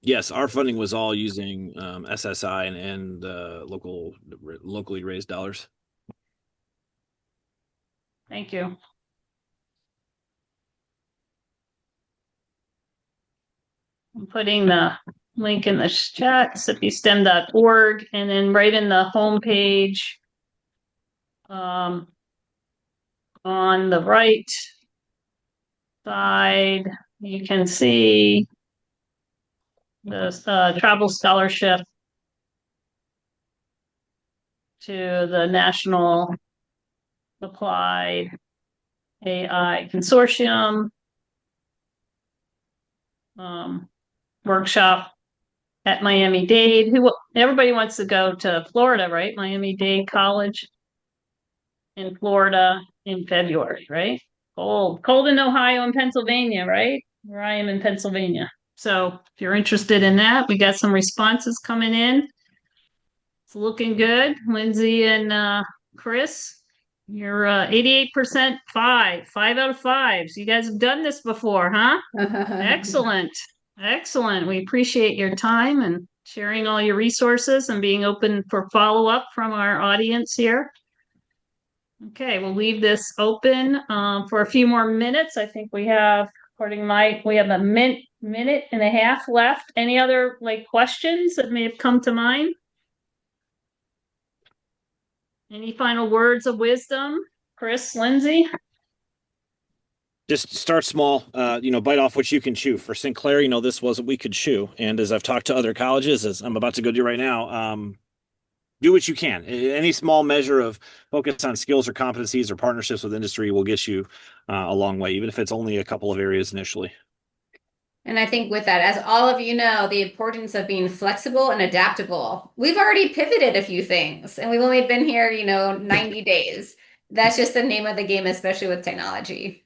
Yes, our funding was all using SSI and locally raised dollars. Thank you. I'm putting the link in the chat, cpstem.org, and then right in the homepage on the right side, you can see the travel scholarship to the National Applied AI Consortium workshop at Miami-Dade. Everybody wants to go to Florida, right? Miami-Dade College in Florida in February, right? Cold in Ohio and Pennsylvania, right? Where I am in Pennsylvania. So if you're interested in that, we got some responses coming in. It's looking good. Lindsay and Chris, you're 88% five out of five. So you guys have done this before, huh? Excellent. We appreciate your time and sharing all your resources and being open for follow-up from our audience here. Okay, we'll leave this open for a few more minutes. I think we have, according to we have a minute and a half left. Any other questions that may have come to mind? Any final words of wisdom? Chris, Lindsay? Just start small, bite off what you can chew. For Sinclair, this was what we could chew. And as I've talked to other colleges, as I'm about to go do right now, do what you can. Any small measure of focus on skills or competencies or partnerships with industry will get you a long way, even if it's only a couple of areas initially. And I think with that, as all of you know, the importance of being flexible and adaptable. We've already pivoted a few things and we've only been here, 90 days. That's just the name of the game, especially with technology.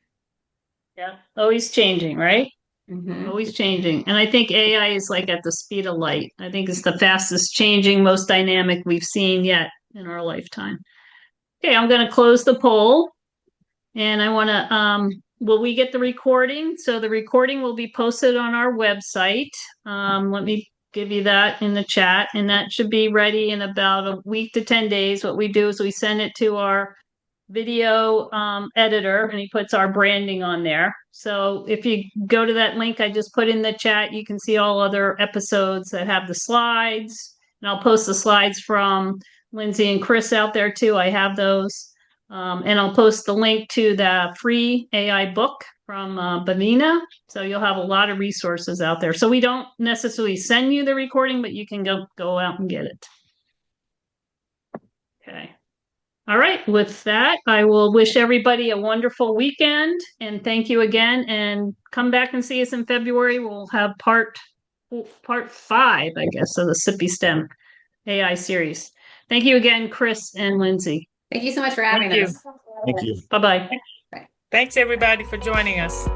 Yeah, always changing, right? Mm-hmm. Always changing. And I think AI is at the speed of light. I think it's the fastest changing, most dynamic we've seen yet in our lifetime. Okay, I'm going to close the poll. And I want to, will we get the recording? So the recording will be posted on our website. Let me give you that in the chat. And that should be ready in about a week to 10 days. What we do is we send it to our video editor and he puts our branding on there. So if you go to that link I just put in the chat, you can see all other episodes that have the slides. And I'll post the slides from Lindsay and Chris out there too. I have those. And I'll post the link to the free AI book from Bavina. So you'll have a lot of resources out there. So we don't necessarily send you the recording, but you can go out and get it. Okay. All right. With that, I will wish everybody a wonderful weekend and thank you again. And come back and see us in February. We'll have part 5, I guess, of the CCPI-STEM AI series. Thank you again, Chris and Lindsay. Thank you so much for having us. Thank you. Bye-bye. Thanks everybody for joining us.